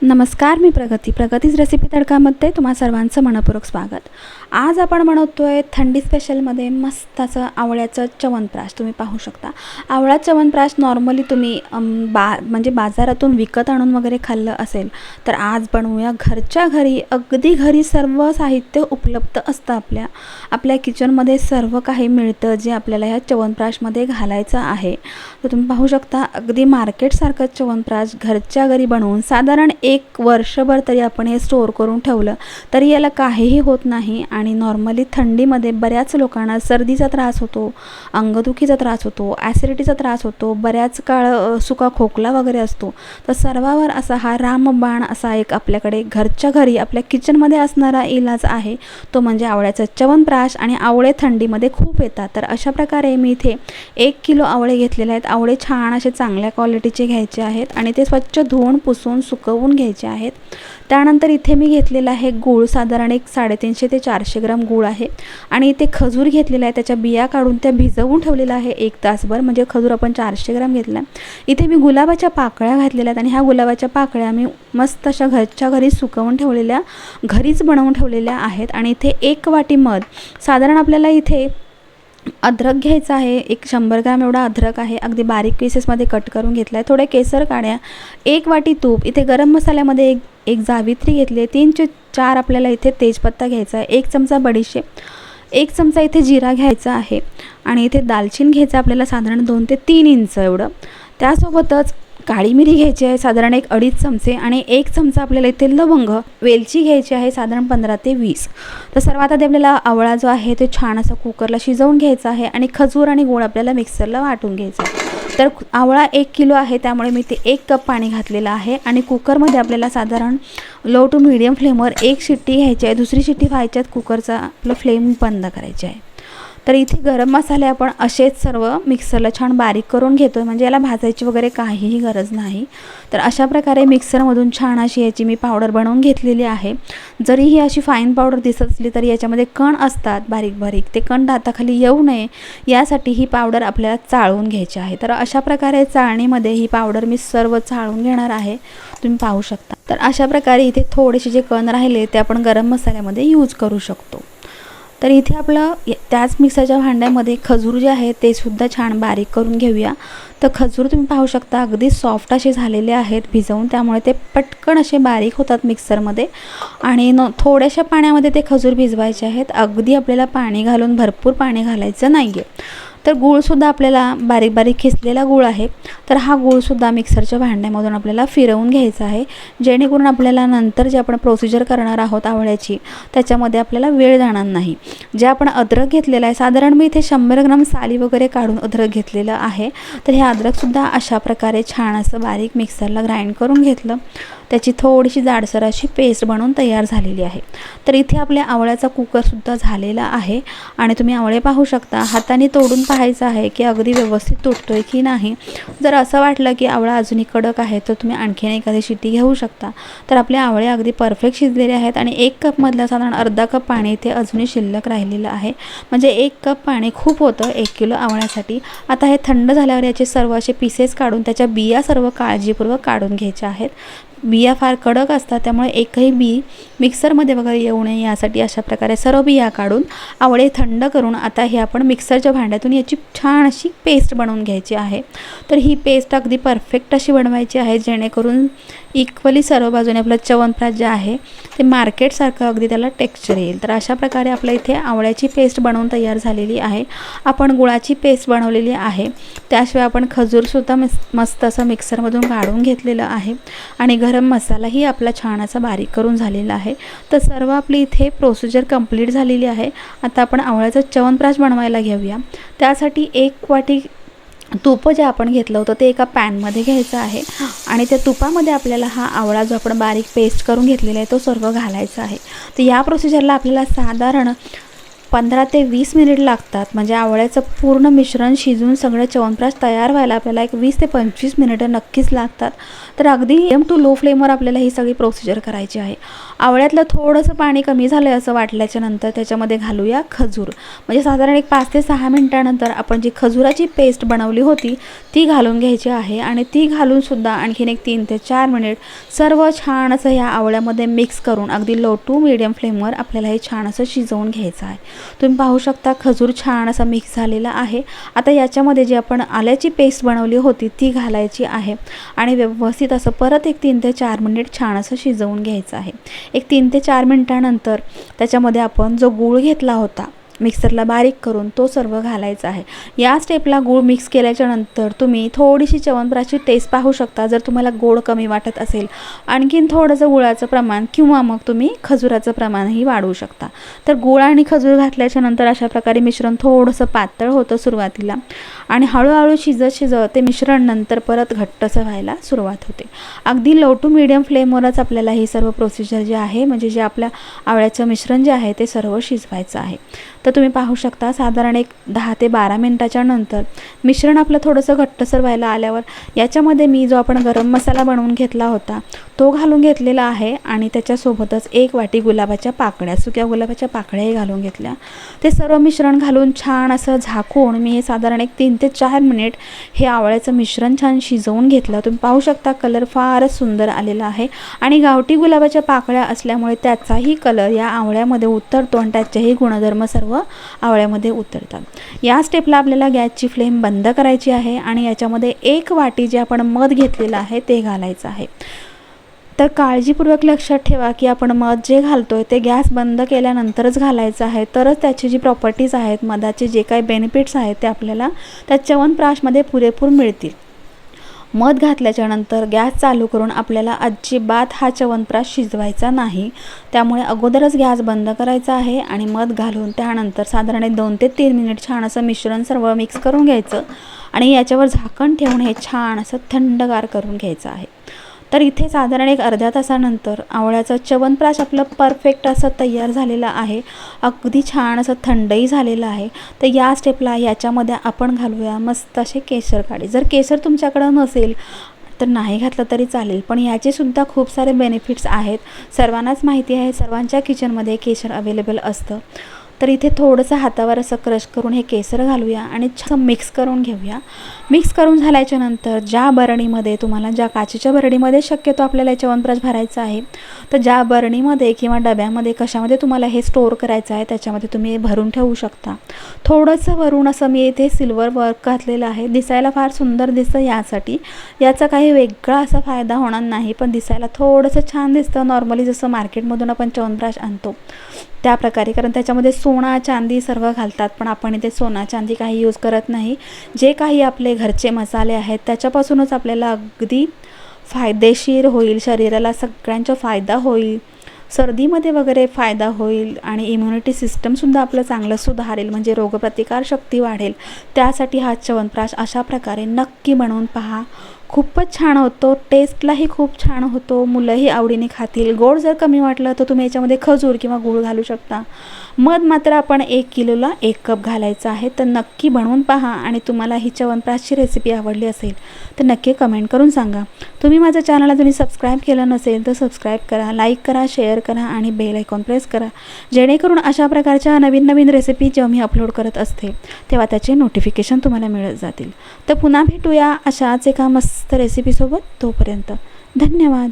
नमस्कार, मी प्रगतीच रेसिपी तडकामध्ये तुम्हा सर्वांचं मनपूर्वक स्वागत। आज आपण बनवतोय थंडी स्पेशलमध्ये मस्त असं आवळ्याचं च्यवनप्राश। तुम्ही पाहू शकता, आवळा च्यवनप्राश नॉर्मली तुम्ही म्हणजे बाजारातून विकत आणून वगैरे खाल्लं असेल, तर आज बनवूया घरच्या घरी। अगदी घरी सर्व साहित्य उपलब्ध असतं, आपल्या किचनमध्ये सर्व काही मिळतं जे आपल्याला ह्या च्यवनप्राशमध्ये घालायचं आहे। तर तुम्ही पाहू शकता, अगदी मार्केटसारखं च्यवनप्राश घरच्या घरी बनवून साधारण 1 वर्षभर तरी आपण हे स्टोअर करून ठेवलं तरी याला काहीही होत नाही। आणि नॉर्मली थंडीमध्ये बऱ्याच लोकांना सर्दीचा त्रास होतो, अंगदुखीचा त्रास होतो, ॲसिडिटीचा त्रास होतो, बऱ्याच काळ सुका खोकला वगैरे असतो। तर सर्वावर असा हा रामबाण असा एक आपल्याकडे घरच्या घरी आपल्या किचनमध्ये असणारा इलाज आहे, तो म्हणजे आवळ्याचं च्यवनप्राश। आणि आवळे थंडीमध्ये खूप येतात, तर अशा प्रकारे मी इथे 1 किलो आवळे घेतलेले आहेत। आवळे छान असे चांगल्या क्वालिटीचे घ्यायचे आहेत आणि ते स्वच्छ धुवून पुसून सुकवून घ्यायचे आहेत। त्यानंतर इथे मी घेतलेला आहे गूळ, साधारण एक 350 ते 400 ग्राम गूळ आहे। आणि इथे खजूर घेतलेला आहे, त्याच्या बिया काढून त्या भिजवून ठेवलेला आहे 1 तासभर, म्हणजे खजूर आपण 400 ग्राम घेतला। इथे मी गुलाबाच्या पाकळ्या घातलेल्या आहेत आणि ह्या गुलाबाच्या पाकळ्या मी मस्त अशा घरच्या घरी सुकवून ठेवलेल्या, घरीच बनवून ठेवलेल्या आहेत। आणि इथे 1 वाटी मध, साधारण आपल्याला इथे अद्रक घ्यायचा आहे, एक 100 ग्राम एवढा अद्रक आहे, अगदी बारीक पीसेसमध्ये कट करून घेतला आहे। थोडे केसर काड्या, 1 वाटी तूप, इथे गरम मसाल्यामध्ये एक जावित्री घेतली आहे, 3 ते 4 आपल्याला इथे तेजपत्ता घ्यायचा आहे, 1 चमचा बडीशेप, 1 चमचा इथे जिरा घ्यायचा आहे आणि इथे दालचीन घ्यायचं आपल्याला साधारण 2 ते 3 इंच एवढं। त्यासोबतच काळी मिरी घ्यायची आहे साधारण 1-2.5 चमचे आणि 1 चमचा आपल्याला इथे लवंग, वेलची घ्यायची आहे साधारण 15 ते 20। तर सर्वात आधी आपल्याला आवळा जो आहे ते छान असा कुकरला शिजवून घ्यायचा आहे आणि खजूर आणि गूळ आपल्याला मिक्सरला वाटून घ्यायचा आहे। तर आवळा 1 किलो आहे, त्यामुळे मी ते 1 कप पाणी घातलेलं आहे आणि कुकरमध्ये आपल्याला साधारण लो टू मीडियम फ्लेमवर 1 शिट्टी घ्यायची आहे, दुसरी शिट्टी व्हायच्यात कुकरचा आपलं फ्लेम बंद करायची आहे। तर इथे गरम मसाले आपण असेच सर्व मिक्सरला छान बारीक करून घेतो, म्हणजे याला भाजायची वगैरे काहीही गरज नाही। तर अशा प्रकारे मिक्सरमधून छान अशी याची मी पावडर बनवून घेतलेली आहे। जरी ही अशी फाईन पावडर दिसत असली तरी याच्यामध्ये कण असतात बारीक बारीक, ते कण दाताखाली येऊ नये यासाठी ही पावडर आपल्याला चाळून घ्यायची आहे। तर अशा प्रकारे चाळणीमध्ये ही पावडर मी सर्व चाळून घेणार आहे, तुम्ही पाहू शकता। तर अशा प्रकारे इथे थोडेसे जे कण राहिले ते आपण गरम मसाल्यामध्ये यूज करू शकतो। तर इथे आपलं त्याच मिक्सरच्या भांड्यामध्ये खजूर जे आहे ते सुद्धा छान बारीक करून घेऊया। तर खजूर तुम्ही पाहू शकता अगदी सॉफ्ट असे झालेले आहेत भिजवून, त्यामुळे ते पटकन असे बारीक होतात मिक्सरमध्ये। आणि थोड्याशा पाण्यामध्ये ते खजूर भिजवायचे आहेत, अगदी आपल्याला पाणी घालून भरपूर पाणी घालायचं नाही आहे। तर गूळसुद्धा आपल्याला बारीक बारीक खिसलेला गूळ आहे, तर हा गूळसुद्धा मिक्सरच्या भांड्यामधून आपल्याला फिरवून घ्यायचा आहे, जेणेकरून आपल्याला नंतर जे आपण प्रोसिजर करणार आहोत आवळ्याची त्याच्यामध्ये आपल्याला वेळ जाणार नाही। जे आपण अद्रक घेतलेलं आहे, साधारण मी इथे 100 ग्राम साली वगैरे काढून अद्रक घेतलेलं आहे। तर हे अद्रकसुद्धा अशा प्रकारे छान असं बारीक मिक्सरला ग्राइंड करून घेतलं, त्याची थोडीशी जाडसर अशी पेस्ट बनवून तयार झालेली आहे। तर इथे आपल्या आवळ्याचा कुकरसुद्धा झालेला आहे आणि तुम्ही आवळे पाहू शकता, हाताने तोडून पाहायचं आहे की अगदी व्यवस्थित तुटतोय की नाही। जर असं वाटलं की आवळा अजूनही कडक आहे तर तुम्ही आणखीन एखादी शिट्टी घेऊ शकता। तर आपले आवळे अगदी परफेक्ट शिजलेले आहेत आणि 1 कपमधलं साधारण अर्धा कप पाणी इथे अजूनही शिल्लक राहिलेलं आहे, म्हणजे 1 कप पाणी खूप होतं 1 किलो आवळ्यासाठी। आता हे थंड झाल्यावर याचे सर्व असे पीसेस काढून त्याच्या बिया सर्व काळजीपूर्वक काढून घ्यायच्या आहेत। बिया फार कडक असतात, त्यामुळे एकही बी मिक्सरमध्ये वगैरे येऊ नये यासाठी अशा प्रकारे सर्व बिया काढून आवळे थंड करून आता हे आपण मिक्सरच्या भांड्यातून याची छान अशी पेस्ट बनवून घ्यायची आहे। तर ही पेस्ट अगदी परफेक्ट अशी बनवायची आहे, जेणेकरून इक्वली सर्व बाजूने आपलं च्यवनप्राश जे आहे ते मार्केटसारखं अगदी त्याला टेक्स्चर येईल। तर अशा प्रकारे आपल्या इथे आवळ्याची पेस्ट बनवून तयार झालेली आहे। आपण गुळाची पेस्ट बनवलेली आहे, त्याशिवाय आपण खजूरसुद्धा मस्त असं मिक्सरमधून काढून घेतलेलं आहे आणि गरम मसालाही आपला छान असा बारीक करून झालेला आहे। तर सर्व आपली इथे प्रोसिजर कंप्लीट झालेली आहे। आता आपण आवळ्याचं च्यवनप्राश बनवायला घेऊया। त्यासाठी 1 वाटी तूप जे आपण घेतलं होतं ते एका पॅनमध्ये घ्यायचं आहे आणि त्या तुपामध्ये आपल्याला हा आवळा जो आपण बारीक पेस्ट करून घेतलेला आहे तो सर्व घालायचा आहे। तर या प्रोसिजरला आपल्याला साधारण 15 ते 20 मिनिट लागतात. म्हणजे आवळ्याचं पूर्ण मिश्रण शिजून सगळं च्यवनप्राश तयार व्हायला आपल्याला एक 20 ते 25 मिनिटं नक्कीच लागतात. तर अगदी मीडियम टू लो फ्लेमवर आपल्याला ही सगळी प्रोसिजर करायची आहे. आवळ्यातलं थोडंसं पाणी कमी झालं आहे असं वाटल्याच्या नंतर त्याच्यामध्ये घालूया खजूर. म्हणजे साधारण एक 5 ते 6 मिनिटानंतर आपण जी खजुराची पेस्ट बनवली होती ती घालून घ्यायची आहे आणि ती घालूनसुद्धा आणखीन एक 3 ते 4 मिनिट सर्व छान असं ह्या आवळ्यामध्ये मिक्स करून अगदी लो टू मीडियम फ्लेमवर आपल्याला हे छान असं शिजवून घ्यायचं आहे. तुम्ही पाहू शकता खजूर छान असा मिक्स झालेला आहे. आता याच्यामध्ये जी आपण आल्याची पेस्ट बनवली होती ती घालायची आहे आणि व्यवस्थित असं परत एक 3 ते 4 मिनिट छान असं शिजवून घ्यायचं आहे. एक 3 ते 4 मिनिटानंतर त्याच्यामध्ये आपण जो गूळ घेतला होता मिक्सरला बारीक करून तो सर्व घालायचा आहे. या स्टेपला गूळ मिक्स केल्याच्या नंतर तुम्ही थोडीशी च्यवनप्राशची टेस्ट पाहू शकता. जर तुम्हाला गोड कमी वाटत असेल आणखीन थोडंसं गुळाचं प्रमाण किंवा मग तुम्ही खजुराचं प्रमाणही वाढवू शकता. तर गूळ आणि खजूर घातल्याच्या नंतर अशा प्रकारे मिश्रण थोडंसं पातळ होतं सुरुवातीला आणि हळूहळू शिजत ते मिश्रण नंतर परत घट्टसं व्हायला सुरुवात होते. अगदी लो टू मीडियम फ्लेमवरच आपल्याला ही सर्व प्रोसिजर जे आहे म्हणजे जे आपल्या आवळ्याचं मिश्रण जे आहे ते सर्व शिजवायचं आहे. तर तुम्ही पाहू शकता साधारण एक 10 ते 12 मिनिटाच्या नंतर मिश्रण आपलं थोडंसं घट्टसर व्हायला आल्यावर याच्यामध्ये मी जो आपण गरम मसाला बनवून घेतला होता तो घालून घेतलेला आहे आणि त्याच्यासोबतच 1 वाटी गुलाबाच्या पाकळ्या सुक्या गुलाबाच्या पाकळ्याही घालून घेतल्या. ते सर्व मिश्रण घालून छान असं झाकून मी हे साधारण एक 3 ते 4 मिनिट हे आवळ्याचं मिश्रण छान शिजवून घेतलं. तुम्ही पाहू शकता कलर फारच सुंदर आलेला आहे आणि गावठी गुलाबाच्या पाकळ्या असल्यामुळे त्याचाही कलर या आवळ्यामध्ये उतरतो आणि त्याचेही गुणधर्म सर्व आवळ्यामध्ये उतरतात. या स्टेपला आपल्याला गॅसची फ्लेम बंद करायची आहे आणि याच्यामध्ये 1 वाटी जे आपण मध घेतलेलं आहे ते घालायचं आहे. तर काळजीपूर्वक लक्षात ठेवा की आपण मध जे घालतोय ते गॅस बंद केल्यानंतरच घालायचं आहे. तरच त्याची जी प्रॉपर्टीज आहेत मधाचे जे काही बेनिफिट्स आहेत ते आपल्याला त्या च्यवनप्राशमध्ये पुरेपूर मिळतील. मध घातल्याच्यानंतर गॅस चालू करून आपल्याला अजिबात हा च्यवनप्राश शिजवायचा नाही. त्यामुळे अगोदरच गॅस बंद करायचा आहे आणि मध घालून त्यानंतर साधारण 2 ते 3 मिनिट छान असं मिश्रण सर्व मिक्स करून घ्यायचं आणि याच्यावर झाकण ठेवून हे छान असं थंडगार करून घ्यायचं आहे. तर इथे साधारण एक अर्ध्या तासानंतर आवळ्याचं च्यवनप्राश आपलं परफेक्ट असं तयार झालेलं आहे. अगदी छान असं थंडही झालेलं आहे. तर या स्टेपला याच्यामध्ये आपण घालूया मस्त असे केशर काढे. जर केशर तुमच्याकडं नसेल तर नाही घातलं तरी चालेल, पण याचेसुद्धा खूप सारे बेनिफिट्स आहेत. सर्वांनाच माहिती आहे, सर्वांच्या किचनमध्ये केशर अवेलेबल असतं. तर इथे थोडंसं हातावर असं क्रश करून हे केसर घालूया आणि छान मिक्स करून घेऊया. मिक्स करून झाल्याच्या नंतर ज्या बरणीमध्ये तुम्हाला ज्या काचेच्या बरणीमध्ये शक्यतो आपल्याला च्यवनप्राश भरायचं आहे तर ज्या बरणीमध्ये किंवा डब्यामध्ये कशामध्ये तुम्हाला हे स्टोअर करायचं आहे त्याच्यामध्ये तुम्ही हे भरून ठेवू शकता. थोडंसं वरून असं मी इथे सिल्वर वर्क घातलेलं आहे. दिसायला फार सुंदर दिसतं यासाठी. याचा काही वेगळा असा फायदा होणार नाही, पण दिसायला थोडंसं छान दिसतं. नॉर्मली जसं मार्केटमधून आपण च्यवनप्राश आणतो त्या प्रकारे, कारण त्याच्यामध्ये सोना चांदी सर्व घालतात, पण आपण इथे सोना चांदी काही यूज करत नाही. जे काही आपले घरचे मसाले आहेत त्याच्यापासूनच आपल्याला अगदी फायदेशीर होईल, शरीराला सगळ्यांचा फायदा होईल, सर्दीमध्ये वगैरे फायदा होईल आणि इम्युनिटी सिस्टमसुद्धा आपलं चांगलं सुधारेल, म्हणजे रोगप्रतिकारशक्ती वाढेल. त्यासाठी हा च्यवनप्राश अशा प्रकारे नक्की बनवून पहा. खूपच छान होतो, टेस्टलाही खूप छान होतो, मुलंही आवडीने खातील. गोड जर कमी वाटलं तर तुम्ही याच्यामध्ये खजूर किंवा गूळ घालू शकता. मध मात्र आपण 1 किलोला 1 कप घालायचं आहे. तर नक्की बनवून पहा आणि तुम्हाला ही च्यवनप्राशची रेसिपी आवडली असेल तर नक्की कमेंट करून सांगा. तुम्ही माझ्या चॅनलला सबस्क्राईब केलं नसेल तर सबस्क्राईब करा, लाईक करा, शेअर करा आणि बेल आयकॉन प्रेस करा, जेणेकरून अशा प्रकारच्या नवीन नवीन रेसिपी जेव्हा मी अपलोड करत असते तेव्हा त्याचे नोटिफिकेशन तुम्हाला मिळत जातील. तर पुन्हा भेटूया अशाच एका मस्त रेसिपीसोबत. तोपर्यंत धन्यवाद.